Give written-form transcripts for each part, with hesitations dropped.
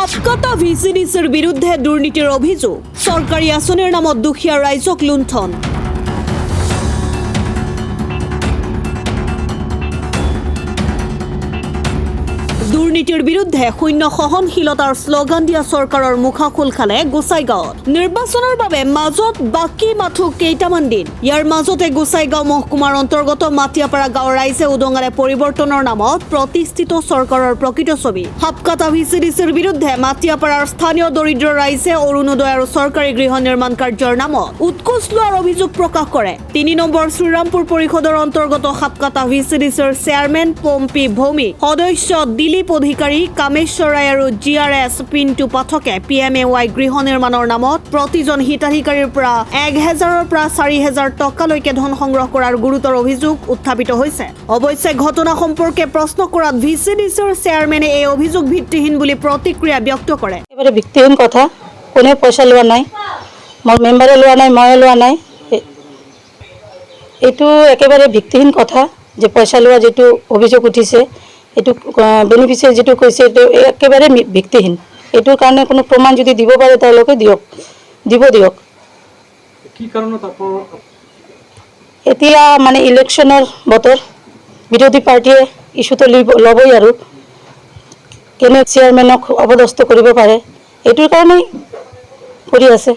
হাফকাটা ভিসিডিসিৰ বিৰুদ্ধে দুৰ্নীতিৰ অভিযোগ, সৰকাৰি আসনেৰ নামত দুখীয়া ৰাইজক লুণ্ঠন। দুৰ্নীতিৰ বিৰুদ্ধে শূন্য সহনশীলতাৰ শ্লোগান দিয়া চৰকাৰৰ মুখা খোল খালে গোসাইগাঁৱত। নিৰ্বাচনৰ বাবে মাজত বাকী মাথো কেইটামান দিন। ইয়াৰ মাজতে গোসাইগাঁও মহকুমাৰ অন্তৰ্গত মাটিয়াপাৰা গাঁৱৰ ৰাইজে উদঙালে পৰিৱৰ্তনৰ নামত প্ৰতিষ্ঠিত চৰকাৰৰ প্ৰকৃত ছবি। হাফকাটা ভিচিডিচিৰ বিৰুদ্ধে মাটিয়াপাৰাৰ স্থানীয় দৰিদ্ৰ ৰাইজে অৰুণোদয় আৰু চৰকাৰী গৃহ নিৰ্মাণ কাৰ্যৰ নামত উৎকোচ লোৱাৰ অভিযোগ প্ৰকাশ কৰে। ৩ নম্বৰ শ্ৰীৰামপুৰ পৰিষদৰ অন্তৰ্গত হাফকাটা ভিচিডিচিৰ চেয়াৰমেন পম্পী ভৌমিক, সদস্য দিলীপ অধিকাৰী, কামেশ্বৰ ৰায় আৰু GRS পিণ্টু পাঠকে PMAY গৃহ নিৰ্মাণৰ নামত প্ৰতিজন হিতাধিকাৰীৰ পৰা ১,০০০ৰ পৰা ৪,০০০ টকালৈকে ধন সংগ্ৰহ কৰাৰ গুৰুতৰ অভিযোগ উত্থাপিত হৈছে। অৱশ্যে ঘটনা সম্পৰ্কে প্ৰশ্ন কৰাত ভিচিডিচিৰ চেয়াৰমেনে এই অভিযোগ ভিত্তিহীন বুলি প্ৰতিক্ৰিয়া ব্যক্ত কৰে। একেবাৰে ভিত্তিহীন কথা, কোনেও পইচা লোৱা নাই, মোৰ মেম্বাৰে লোৱা নাই, মই লোৱা নাই। এইটো একেবাৰে ভিত্তিহীন কথা যে পইচা লোৱা যেটো অভিযোগ উঠিছে, এইটো বেনিফিচিয়াৰী যেটো কৈছে এইটো একেবাৰে ভিত্তিহীন। এইটোৰ কাৰণে কোনো প্ৰমাণ যদি দিব পাৰে তেওঁলোকে দিয়ক, দিয়ক। কি কাৰণত এতিয়া মানে ইলেকশ্যনৰ বতৰ, বিৰোধী পাৰ্টীয়ে ইছ্যুটো ল'বই আৰু কেনে চেয়াৰমেনক অপদস্থ কৰিব পাৰে, এইটোৰ কাৰণেই কৰি আছে।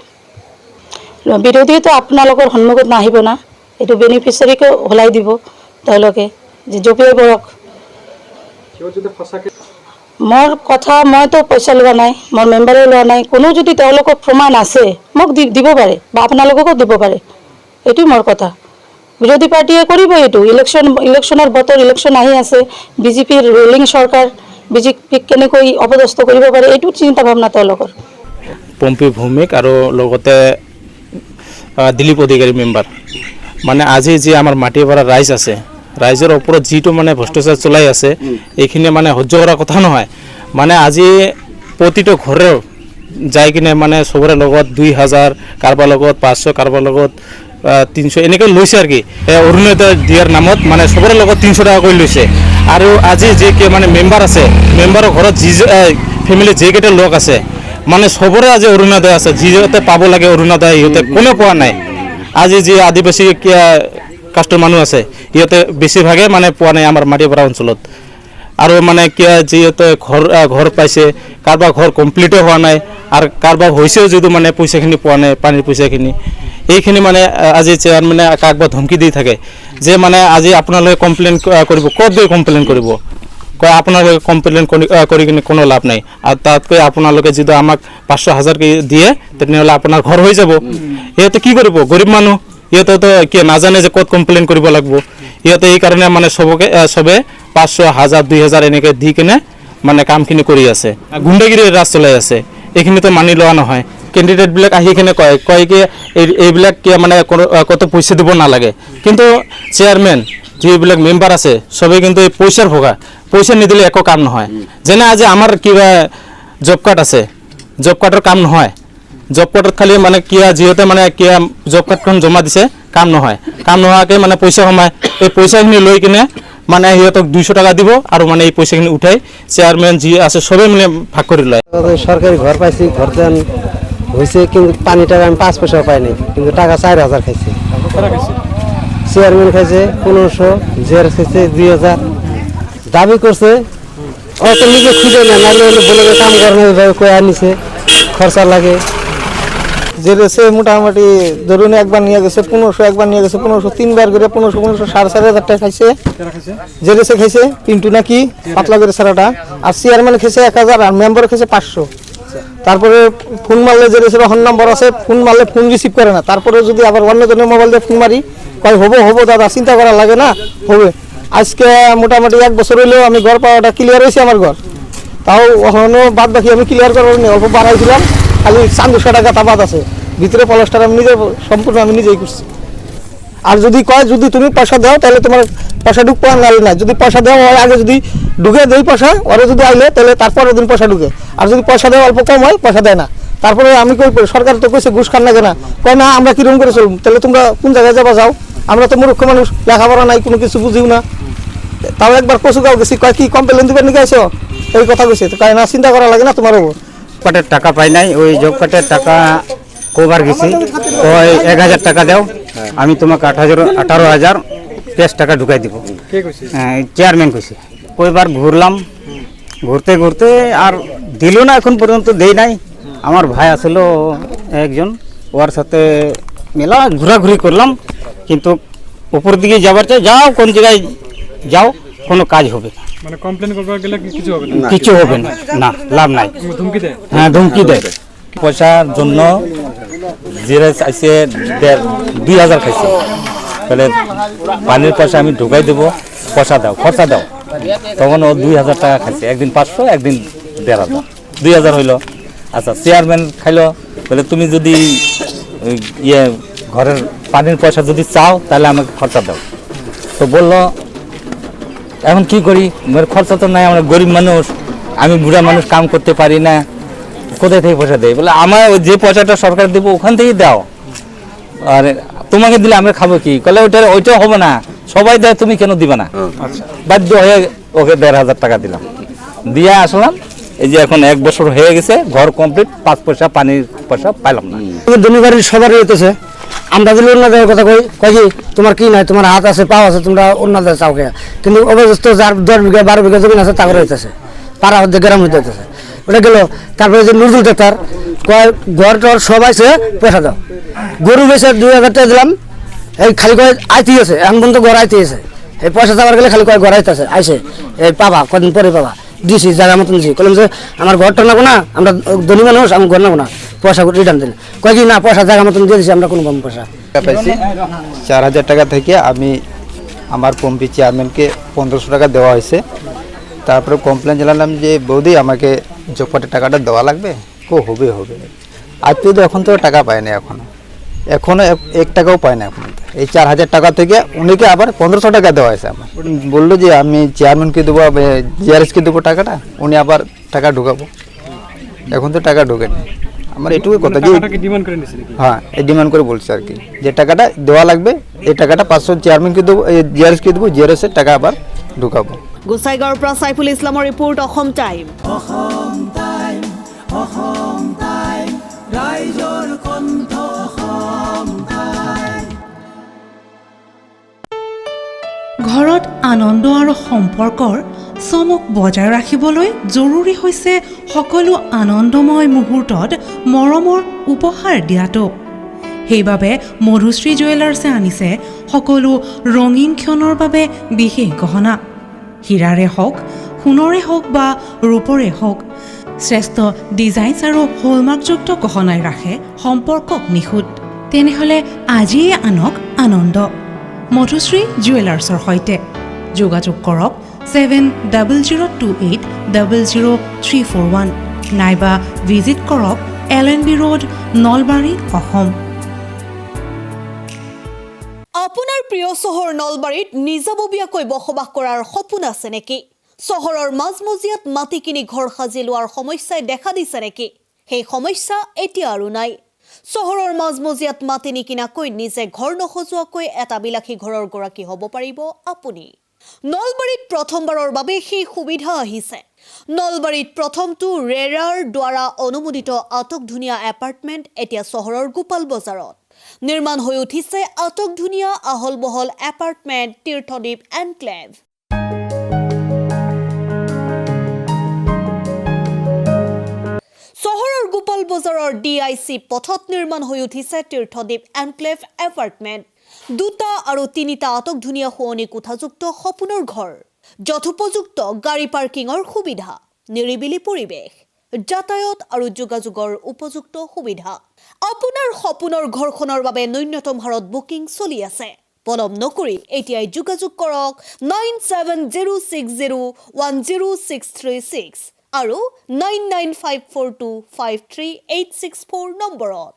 বিৰোধীটো আপোনালোকৰ সন্মুখত নাহিব না, এইটো বেনিফিচিয়াৰীকে ওলাই দিব তেওঁলোকে যে জপিয়াই পৰক। মোৰ কথা, মইতো পইচা লোৱা নাই, মোৰ মেম্বাৰে লোৱা নাই। কোনো যদি তেওঁলোকৰ প্ৰমাণ আছে মোক দিব পাৰে বা আপোনালোককো দিব পাৰে, এইটোৱে মোৰ কথা। বিৰোধী পাৰ্টীয়ে কৰিব এইটো। ইলেকশ্যনৰ বতৰ, ইলেকশ্যন আহি আছে, বিজেপিৰ ৰুলিং চৰকাৰ, বিজেপিক কেনেকৈ অপদস্থ কৰিব পাৰে এইটো চিন্তা ভাৱনা তেওঁলোকৰ। পম্পী ভৌমিক আৰু লগতে দিলীপ অধিকাৰী মেম্বাৰ, মানে আজি যি আমাৰ মাটিয়াপাৰা ৰাইজ আছে, ৰাইজৰ ওপৰত যিটো মানে ভ্ৰষ্টাচাৰ চলাই আছে, এইখিনি মানে সহ্য কৰাৰ কথা নহয়। মানে আজি প্ৰতিটো ঘৰে যাই কিনে মানে চবৰে লগত ২,০০০, কাৰোবাৰ লগত ৫০০, কাৰোবাৰ লগত ৩০০ এনেকৈ লৈছে আৰু কি। অৰুণোদয় দিয়াৰ নামত মানে চবৰে লগত ৩০০ টকা কৰি লৈছে। আৰু আজি যি মানে মেম্বাৰ আছে, মেম্বাৰৰ ঘৰত যি ফেমিলিত যিকেইটা লোক আছে, মানে চবৰে আজি অৰুণোদয় আছে। যিহঁতে পাব লাগে অৰুণোদয় সিহঁতে কোনেও পোৱা নাই। আজি যি আদিবাসী কাষ্টৰ মানুহ আছে সিহঁতে বেছিভাগে মানে পোৱা নাই আমাৰ মাটিয়াপাৰা অঞ্চলত। আৰু মানে যিহেতু ঘৰ পাইছে, কাৰোবাৰ ঘৰ কমপ্লিটো হোৱা নাই, আৰু কাৰোবাৰ হৈছেও যদিও মানে পইচাখিনি পোৱা নাই, পানীৰ পইচাখিনি। এইখিনি মানে আজি চেয়াৰমেনে কাৰোবাৰ ধমকি দি থাকে যে মানে আজি আপোনালোকে কমপ্লেইন কৰিব, ক'ত গৈ কমপ্লেইন কৰিব, কয় আপোনালোকে কমপ্লেইন কৰি কিনে কোনো লাভ নাই। আৰু তাতকৈ আপোনালোকে যদি আমাক ৫০০,০০০ দিয়ে তেনেহ'লে আপোনাৰ ঘৰ হৈ যাব। সিহঁতে কি কৰিব, গৰীব মানুহ, সিহঁতেতো নাজানে যে ক'ত কমপ্লেইন কৰিব লাগিব। সিহঁতে এইকাৰণে মানে চবে ৫০০, ১,০০০, ২,০০০ এনেকৈ দি কিনে মানে কামখিনি কৰি আছে। গুণ্ডাগিৰি ৰাজ চলাই আছে, এইখিনিতো মানি লোৱা নহয়। কেণ্ডিডেটবিলাক আহি কিনে কয় কি এইবিলাক মানে কত পইচা দিব নালাগে, কিন্তু চেয়াৰমেন যিবিলাক মেম্বাৰ আছে চবেই কিন্তু এই পইচাৰ ভগা, পইচা নিদিলে একো কাম নহয়। যেনে আজি আমাৰ কিবা জব কাৰ্ড আছে, জব কাৰ্ডৰ কাম নহয়। জব কাৰ্ডত খালি মানে যিহেতু মানে জব কাৰ্ডখন জমা দিছে, কাম নহয়। কাম নোহোৱাকৈ মানে পইচা সোমায়। এই পইচাখিনি লৈ কিনে মানে সিহঁতক ২০০ টকা দিব আৰু মানে এই পইচাখিনি উঠাই চেয়াৰমেন যি আছে চবেই মানে ভাগ কৰি লয়। সরকারি ঘর পাইছি, ঘর দেন হয়েছে, কিন্তু পানি টাকা আমি ৫ পয়সা পাই নাই, কিন্তু টাকা ৪,০০০ খাইছে। চেয়ারম্যান খাইছে ১৫০০, জের খাইছে ২,০০০। দাবি করছে অত নিজে খুঁজে না, নাহলে বলে কাম করে না, কয়ে আনিছে, খরচা লাগে। জেরেছে মোটামুটি ধরুন একবার নিয়ে গেছে ১৫০০, একবার নিয়ে গেছে ১৫০০, ৩বার করে ১৫০০, ৪,৫০০ টাকা খাইছে। জেরেছে খাইছে পিন্টু নাকি পাতলা করে সারাটা, আর চেয়ারম্যান খেয়েছে ১,০০০, আর মেম্বার খেয়েছে ৫০০। তারপরে ফোন মারলে জেরেছে হন নাম্বার আছে, ফোন মারলে ফোন রিসিভ করে না। তারপরে যদি আবার অন্যজনের মোবাইল দিয়ে ফোন মারি, কয় হবো দাদা, চিন্তা করা লাগে না, হবে। আজকে মোটামুটি ১ বছর হইলেও আমি ঘর পাওয়াটা ক্লিয়ার হয়েছে আমার ঘর, তাও এখনো বাদ বাকি আমি ক্লিয়ার করবো না, অল্প বানাইছিলাম, খালি ৪০০ টাকা তাবাদ আছে, ভিতরে প্লাস্টার আমি নিজে সম্পূর্ণ আমি নিজেই করছি। আর যদি কয় যদি তুমি পয়সা দাও তাহলে তোমার পয়সা ঢুকবো, নাহলে না। যদি পয়সা দেওয়া হয় আগে যদি ঢুকে দেই পয়সা, ওরা যদি আইলে তাহলে তারপরের দিন পয়সা ঢুকে। আর যদি পয়সা দেওয়া অল্প কম হয়, পয়সা দেয় না। তারপরে আমি কই সরকার তো কইছে ঘুষ খান না কেনা, কয় না আমরা কিরকম করে চলব, তাহলে তোমরা কোন জায়গায় যাবা যাও, আমরা তো মূর্খ মানুষ, লেখাপড়া নাই, কোনো কিছু বুঝিও না। তাও একবার কচুগাঁও গেছি, কয় কি কমপ্লেন দিবেন নাকি আইসো, এই কথা কইছে। তো কয় না চিন্তা করা লাগে না, তোমারও কার্ডের টাকা পাই নাই, ওই জব কার্ডের টাকা কবার গেছি, ওই 1000 টাকা দাও, আমি তোমাকে 18,000 ক্যাশ টাকা ঢুকাই দিব। কে কইছে? চেয়ারম্যান কইছে। কয়বার ঘুরলাম, ঘুরতে ঘুরতে আর দিল না, এখন পর্যন্ত দেই নাই। আমার ভাই আসলো একজন, ওর সাথে মেলা ঘোরাঘুরি করলাম, কিন্তু উপর দিকে যাবার চাই, যাও কোন জায়গায় যাও, কোনো কাজ হবে না, মানে কমপ্লেন করবার গেলে কিছু হবে না, কিছু হবে না, না লাভ নাই। ধমকি দেয়। হ্যাঁ, ধমকি দেয়। পয়সার জন্য জিরাইস আইসে 2,000 খাইছে, বলে পানির পয়সা আমি ঢুকাই দেবো, পয়সা দাও, খরচা দাও। তখন ও 2,000 টাকা খাইছে, একদিন 500, একদিন 1,500, 2,000 হইলো। আচ্ছা, চেয়ারম্যান খাইলো, বলে তুমি যদি ইয়ে ঘরের পানির পয়সা যদি চাও তাহলে আমাকে খরচা দাও। তো বললো এখন কি করি, মেয়ের খরচা তো নাই, আমরা গরিব মানুষ, আমি বুড়া মানুষ, কাম করতে পারি না, কোথায় থেকে পয়সা দেয়? বলে আমার যে পয়সাটা সরকার দেবো ওখান থেকেই দাও, আর তোমাকে দিলে আমরা খাবো কি? বলে ওইটা হবে না, সবাই দেয়, তুমি কেন দিবে না? বাধ্য হয়ে ওকে 1,500 টাকা দিলাম, দিয়ে আসলাম। এই যে এখন 1 বছর হয়ে গেছে, ঘর কমপ্লিট, 5 পয়সা পানির পয়সা পাইলাম না। জমিবাড়ির সবারই হইতেছে, আমরা যদি অন্যদের কথা কই কি তোমার কি নাই, তোমার হাত আছে পাও আছে, তোমরা অন্যদের চাও কে? কিন্তু অবস্থা যার 10 বিঘা 12 বিঘা জমি আছে তাদের হইতেছে, পাড়া হতে গ্রাম হইতেছে, ওটা গেল। তারপরে যে নুরুল ডাক্তার কয় ঘর টর সব আছে, পয়সা দাও। গরু বেচে 2,000 টাকা দিলাম, এই খালি কয় আইতে আছে, এখন পর্যন্ত ঘর আইতে আছে, এই পয়সা যাওয়ার গেলে খালি কয় ঘর আইতেছে, আইসে এই পাবা কদিন পরে পাবা, দিছি জায়গা মতন দিছি। বললাম যে আমার ঘরটা নাবো না, আমরা ধনী মানুষ, আমি ঘর নাবো না, পয়সা রিটার্ন দিন। কয় কি না, পয়সা জায়গা মতন দিয়ে দিছি আমরা, কোনো কম পয়সা পাইছি 4,000 টাকা থেকে আমি আমার পম্পি চেয়ারম্যানকে 1,500 টাকা দেওয়া হয়েছে। তারপরে কমপ্লেন জানালাম যে বৌদি আমাকে জবকার্ডের টাকাটা দেওয়া লাগবে, হবে আজ তো এখন তো টাকা পায় না, এখনো 1 টাকাও পায় না এখন। এই 4,000 টাকা থেকে উনিকে আবার 1,500 টাকা দেওয়া হয়েছে আমার। বললো যে আমি চেয়ারম্যানকে দেবো, জিআরএসকে দেবো টাকাটা, উনি আবার টাকা ঢুকাবো, এখন তো টাকা ঢুকেনি। আমার এটুকুই কথা, যে হ্যাঁ এই ডিমান্ড করে বলছে আর কি, যে টাকাটা দেওয়া লাগবে, এই টাকাটা 500 চেয়ারম্যানকে দেবো, জিআরএসকে দেবো, জিআরএসের টাকা আবার ঢুকাবো। গোসাইগাঁৱৰ পৰা সাইফুল ইছলামৰ ৰিপৰ্ট, অসম টাইম। ঘৰত আনন্দ আৰু সম্পৰ্কৰ চমক বজাই ৰাখিবলৈ জৰুৰী হৈছে সকলো আনন্দময় মুহূৰ্তত মৰমৰ উপহাৰ দিয়াটো। সেইবাবে মধুশ্ৰী জুৱেলাৰ্ছে আনিছে সকলো ৰঙীন ক্ষণৰ বাবে বিশেষ গহনা। হীৰাৰে হওক, সোণৰে হওক বা ৰূপৰে হওক, শ্ৰেষ্ঠ ডিজাইনছ আৰু হলমাৰ্কযুক্ত গহনাই ৰাখে সম্পৰ্কক নিখুঁত। তেনেহ'লে আজিয়ে আনক আনন্দ মধুশ্ৰী জুৱেলাৰ্ছৰ সৈতে। যোগাযোগ কৰক 7002800341 নাইবা ভিজিট কৰক LNB ৰোড, নলবাৰী, অসম। আপোনাৰ প্ৰিয় চহৰ নলবাৰীত নিজাববীয়াকৈ বসবাস কৰাৰ সপোন আছে নেকি? চহৰৰ মাজমজিয়াত মাটি কিনি ঘৰ সাজি লোৱাৰ সমস্যাই দেখা দিছে নেকি? সেই সমস্যা এতিয়া আৰু নাই। চহৰৰ মাজমজিয়াত মাটি নিকিনাকৈ নিজে ঘৰ নসজোৱাকৈ এটা বিলাসী ঘৰৰ গৰাকী হ'ব পাৰিব আপুনি। নলবাৰীত প্ৰথমবাৰৰ বাবে সেই সুবিধা আহিছে। নলবাৰীত প্ৰথমটো ৰেৰাৰ দ্বাৰা অনুমোদিত আটকধুনীয়া এপাৰ্টমেণ্ট এতিয়া চহৰৰ গোপাল বজাৰত নিৰ্মাণ হৈ উঠিছে। আটকধুনীয়া আহল বহল এপাৰ্টমেণ্ট তীৰ্থদ্বীপ এনক্লেভ। চহৰৰ গোপাল বজাৰৰ DIC পথত নিৰ্মাণ হৈ উঠিছে তীৰ্থদ্বীপ এনক্লেভ এপাৰ্টমেণ্ট। 2টা আৰু 3টা আটকধুনীয়া শুৱনি কোঠাযুক্ত সপোনৰ ঘৰ, যথোপযুক্ত গাড়ী পাৰ্কিঙৰ সুবিধা, নিৰিবিলি পৰিৱেশ, যাতায়াত আৰু যোগাযোগৰ উপযুক্ত সুবিধা। আপোনাৰ সপোনৰ ঘৰখনৰ বাবে ন্যূনতম হাৰত বুকিং চলি আছে। পলম নকৰি এতিয়াই যোগাযোগ কৰক 9706010636 আৰু 9954253864 নম্বৰত।